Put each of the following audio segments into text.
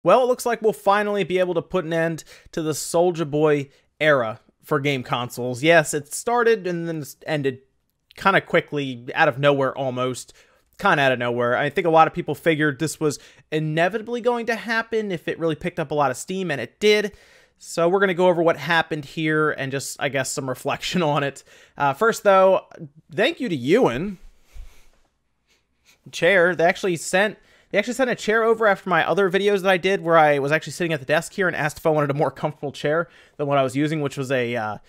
Well, it looks like we'll finally be able to put an end to the Soulja Boy era for game consoles. Yes, it started and then ended kind of quickly, out of nowhere almost. Kind of out of nowhere. I think a lot of people figured this was inevitably going to happen if it really picked up a lot of steam, and it did. So we're going to go over what happened here and just, I guess, some reflection on it. First, though, thank you to Ewan. Chair. They actually sent a chair over after my other videos that I did where I was actually sitting at the desk here and asked if I wanted a more comfortable chair than what I was using, which was a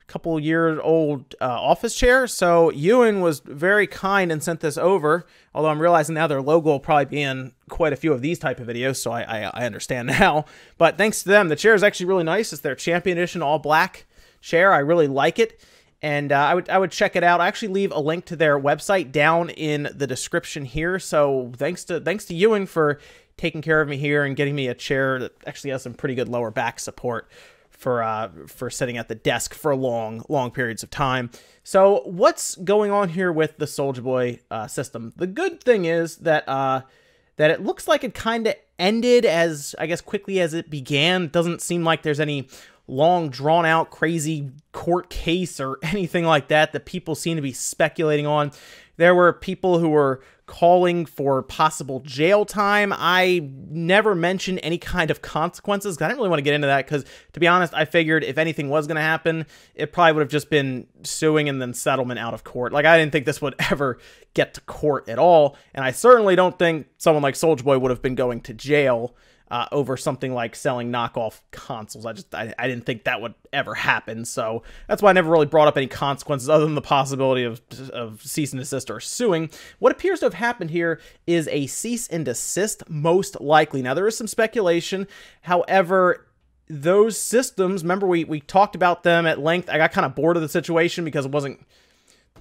couple year old office chair. So Ewan was very kind and sent this over, although I'm realizing now their logo will probably be in quite a few of these type of videos, so I understand now. But thanks to them, the chair is actually really nice. It's their Champion Edition all black chair. I really like it. And I would check it out. I actually leave a link to their website down in the description here. So thanks to Ewan for taking care of me here and getting me a chair that actually has some pretty good lower back support for sitting at the desk for long periods of time. So what's going on here with the Soulja Boy system? The good thing is that that it looks like it kind of ended as, I guess, quickly as it began. It doesn't seem like there's any long, drawn-out, crazy court case or anything like that people seem to be speculating on. There were people who were calling for possible jail time. I never mentioned any kind of consequences. I didn't really want to get into that because, to be honest, I figured if anything was going to happen, it probably would have just been suing and then settlement out of court. Like, I didn't think this would ever get to court at all, and I certainly don't think someone like Soulja Boy would have been going to jail over something like selling knockoff consoles. I didn't think that would ever happen, so that's why I never really brought up any consequences other than the possibility of cease and desist or suing. What appears to have happened here is a cease and desist, most likely. Now, there is some speculation. However, those systems, remember we talked about them at length. I got kind of bored of the situation because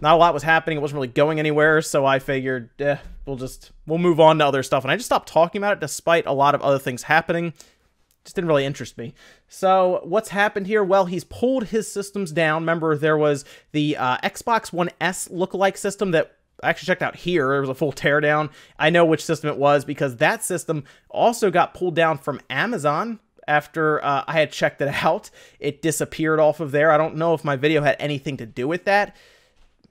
not a lot was happening. It wasn't really going anywhere, so I figured, we'll move on to other stuff. And I just stopped talking about it despite a lot of other things happening. Just didn't really interest me. So what's happened here? Well, he's pulled his systems down. Remember, there was the Xbox One S lookalike system that I actually checked out here. There was a full teardown. I know which system it was because that system also got pulled down from Amazon. After I had checked it out, it disappeared off of there. I don't know if my video had anything to do with that.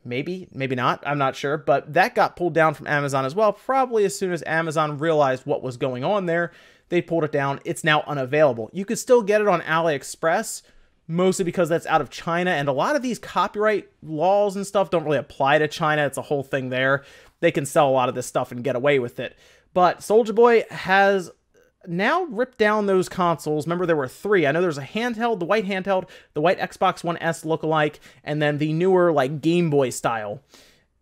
Maybe, maybe not. I'm not sure. But that got pulled down from Amazon as well. Probably as soon as Amazon realized what was going on there, they pulled it down. It's now unavailable. You could still get it on AliExpress, mostly because that's out of China. And a lot of these copyright laws and stuff don't really apply to China. It's a whole thing there. They can sell a lot of this stuff and get away with it. But Soulja Boy has now ripped down those consoles. Remember, there were three. I know there's a handheld, the white Xbox One S lookalike, and then the newer, like, Game Boy style.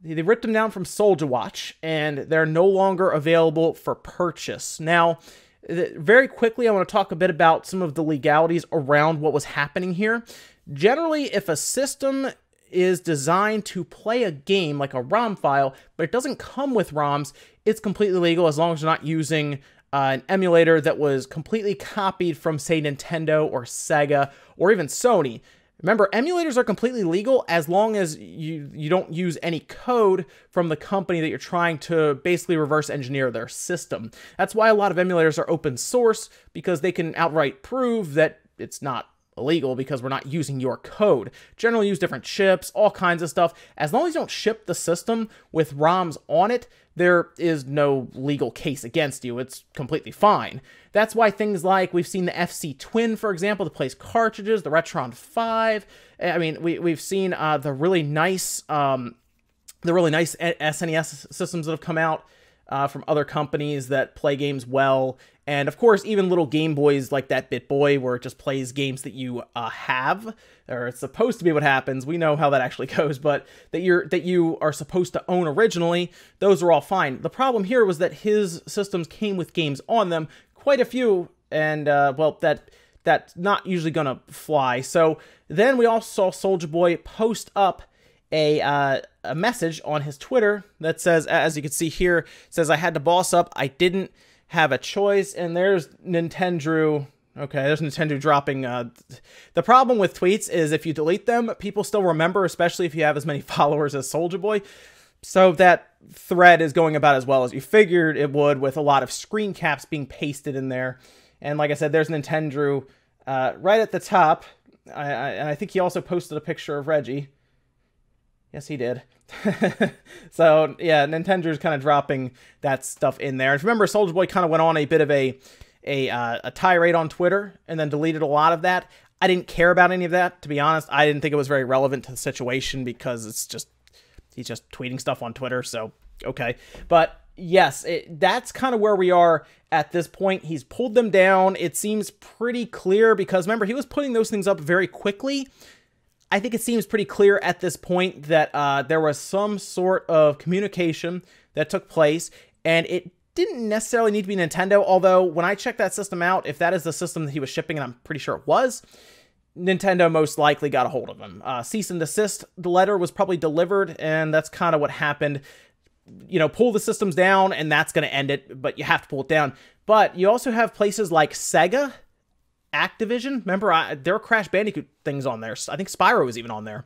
They ripped them down from Soulja Watch, and they're no longer available for purchase. Now, very quickly, I want to talk a bit about some of the legalities around what was happening here. Generally, if a system is designed to play a game like a ROM file, but it doesn't come with ROMs, it's completely legal as long as you're not using an emulator that was completely copied from, say, Nintendo or Sega or even Sony. Remember, emulators are completely legal as long as you don't use any code from the company that you're trying to basically reverse engineer their system. That's why a lot of emulators are open source, because they can outright prove that it's not illegal because we're not using your code. Generally use different chips, all kinds of stuff. As long as you don't ship the system with ROMs on it, there is no legal case against you. It's completely fine. That's why things like, we've seen the FC Twin, for example, that plays cartridges, the Retron 5. I mean, we've seen the really nice SNES systems that have come out from other companies that play games well. And of course, even little Game Boys like that BitBoy, where it just plays games that you have, or it's supposed to be what happens. We know how that actually goes, but that you are supposed to own originally, those are all fine. The problem here was that his systems came with games on them, quite a few, and well, that's not usually gonna fly. So then we also saw Soulja Boy post up a message on his Twitter that says, as you can see here, says, "I had to boss up. I didn't have a choice." And there's Nintendo. Okay, there's Nintendo dropping. The problem with tweets is if you delete them, people still remember, especially if you have as many followers as Soulja Boy. So that thread is going about as well as you figured it would, with a lot of screen caps being pasted in there. And like I said, there's Nintendo right at the top. And I think he also posted a picture of Reggie. Yes, he did. So, yeah, Nintendo's kind of dropping that stuff in there. And remember, Soulja Boy kind of went on a bit of a tirade on Twitter and then deleted a lot of that. I didn't care about any of that, to be honest. I didn't think it was very relevant to the situation because he's just tweeting stuff on Twitter, so okay. But yes, that's kind of where we are at this point. He's pulled them down. It seems pretty clear because, remember, he was putting those things up very quickly. I think it seems pretty clear at this point that there was some sort of communication that took place, and it didn't necessarily need to be Nintendo, although when I checked that system out, if that is the system that he was shipping, and I'm pretty sure it was, Nintendo most likely got a hold of him. Cease and desist, the letter was probably delivered, and that's kind of what happened. You know, pull the systems down, and that's going to end it, but you have to pull it down. But you also have places like Saga, Activision. Remember, there are Crash Bandicoot things on there. I think Spyro was even on there.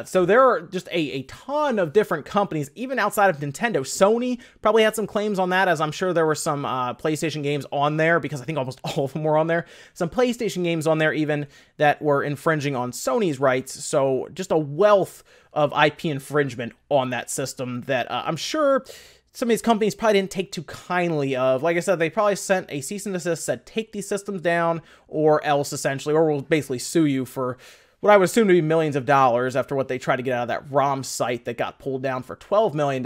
So there are just a ton of different companies, even outside of Nintendo. Sony probably had some claims on that, as I'm sure there were some PlayStation games on there, because I think almost all of them were on there. Some PlayStation games on there even that were infringing on Sony's rights. So just a wealth of IP infringement on that system that I'm sure some of these companies probably didn't take too kindly of. Like I said, they probably sent a cease and desist, said take these systems down, or else essentially, or we'll basically sue you for what I would assume to be millions of dollars after what they tried to get out of that ROM site that got pulled down for $12 million.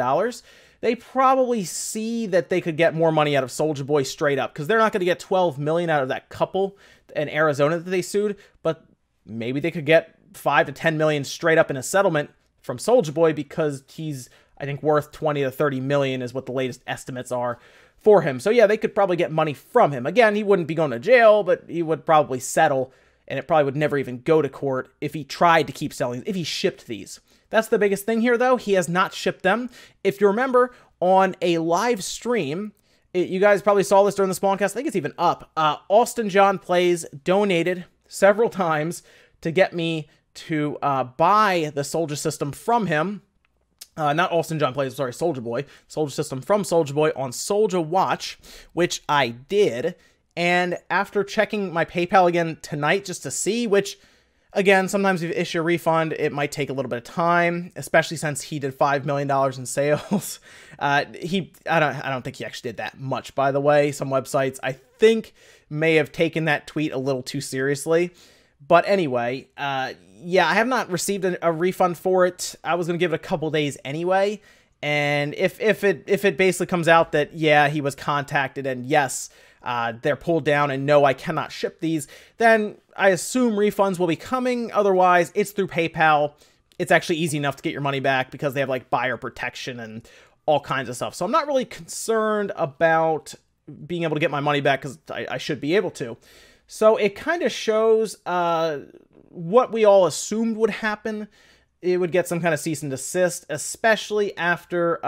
They probably see that they could get more money out of Soulja Boy straight up, because they're not going to get $12 million out of that couple in Arizona that they sued, but maybe they could get $5 to $10 million straight up in a settlement from Soulja Boy, because he's, I think, worth 20 to 30 million is what the latest estimates are for him. So yeah, they could probably get money from him. Again, he wouldn't be going to jail, but he would probably settle, and it probably would never even go to court if he tried to keep selling, if he shipped these. That's the biggest thing here, though. He has not shipped them. If you remember, on a live stream, you guys probably saw this during the Spawncast, I think it's even up, Austin John Plays donated several times to get me to buy the Soulja system from him. Not Austin John Plays, sorry, Soulja Boy. Soulja system from Soulja Boy on Soulja Watch, which I did. And after checking my PayPal again tonight just to see, which, again, sometimes if you issue a refund, it might take a little bit of time, especially since he did $5 million in sales. I don't think he actually did that much, by the way. Some websites, I think, may have taken that tweet a little too seriously. But anyway, yeah, I have not received a refund for it. I was going to give it a couple days anyway. And if it basically comes out that, yeah, he was contacted and yes, they're pulled down and no, I cannot ship these, then I assume refunds will be coming. Otherwise, it's through PayPal. It's actually easy enough to get your money back because they have like buyer protection and all kinds of stuff. So I'm not really concerned about being able to get my money back, because I should be able to. So it kind of shows what we all assumed would happen. It would get some kind of cease and desist, especially after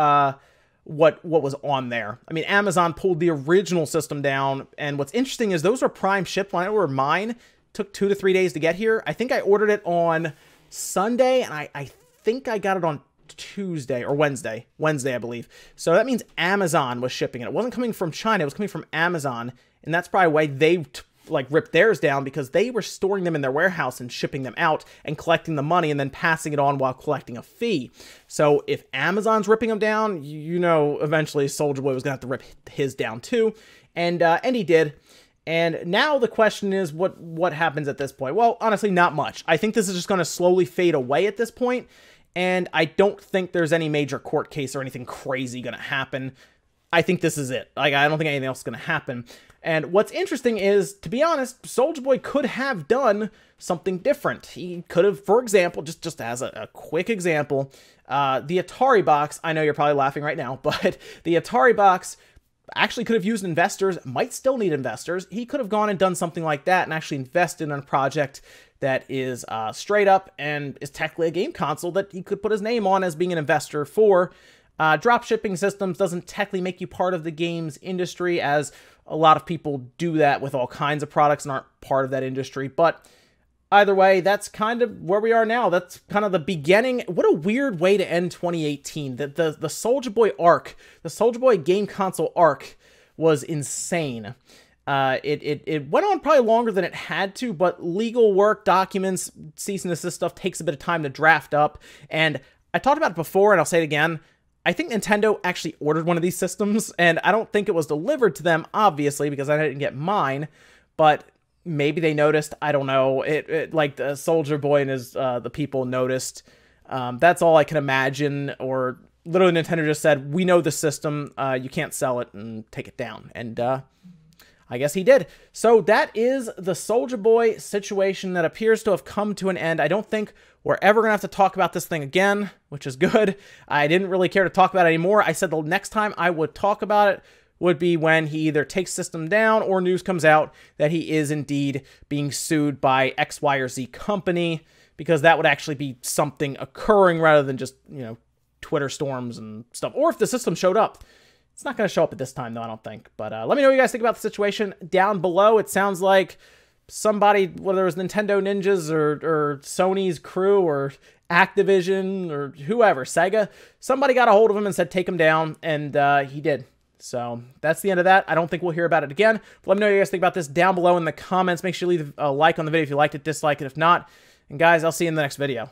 what was on there. I mean, Amazon pulled the original system down, and what's interesting is those were prime shipped. When I ordered mine, took 2 to 3 days to get here. I think I ordered it on Sunday, and I think I got it on Tuesday or Wednesday, I believe. So that means Amazon was shipping it. It wasn't coming from China, it was coming from Amazon, and that's probably why they like ripped theirs down, because they were storing them in their warehouse and shipping them out and collecting the money and then passing it on while collecting a fee. So if Amazon's ripping them down, you know, eventually Soulja Boy was gonna have to rip his down too, and he did. And now the question is, what happens at this point? Well, honestly, not much. I think this is just going to slowly fade away at this point, and I don't think there's any major court case or anything crazy going to happen. I think this is it. Like, I don't think anything else is going to happen. And what's interesting is, to be honest, Soulja Boy could have done something different. He could have, for example, just as a quick example, the Atari box, I know you're probably laughing right now, but the Atari box actually could have used investors, might still need investors. He could have gone and done something like that and actually invested in a project that is straight up and is technically a game console that he could put his name on as being an investor for. Drop shipping systems doesn't technically make you part of the games industry, as a lot of people do that with all kinds of products and aren't part of that industry. But either way, that's kind of where we are now. That's kind of the beginning. What a weird way to end 2018. The Soulja Boy arc, the Soulja Boy game console arc was insane. It went on probably longer than it had to, but legal work, documents, cease and desist stuff takes a bit of time to draft up. And I talked about it before, and I'll say it again. I think Nintendo actually ordered one of these systems, and I don't think it was delivered to them, obviously, because I didn't get mine, but maybe they noticed. I don't know. It like the Soulja Boy and his the people noticed. That's all I can imagine. Or literally Nintendo just said, we know the system. You can't sell it, and take it down. And I guess he did. So that is the Soulja Boy situation that appears to have come to an end. I don't think we're ever going to have to talk about this thing again, which is good. I didn't really care to talk about it anymore. I said the next time I would talk about it would be when he either takes system down or news comes out that he is indeed being sued by X, Y, or Z company, because that would actually be something occurring rather than just, you know, Twitter storms and stuff. Or if the system showed up. It's not going to show up at this time, though, I don't think. But let me know what you guys think about the situation down below. It sounds like somebody, whether it was Nintendo Ninjas or Sony's crew or Activision or whoever, Saga, somebody got a hold of him and said, take him down, and he did. So that's the end of that. I don't think we'll hear about it again. But let me know what you guys think about this down below in the comments. Make sure you leave a like on the video if you liked it, dislike it if not. And guys, I'll see you in the next video.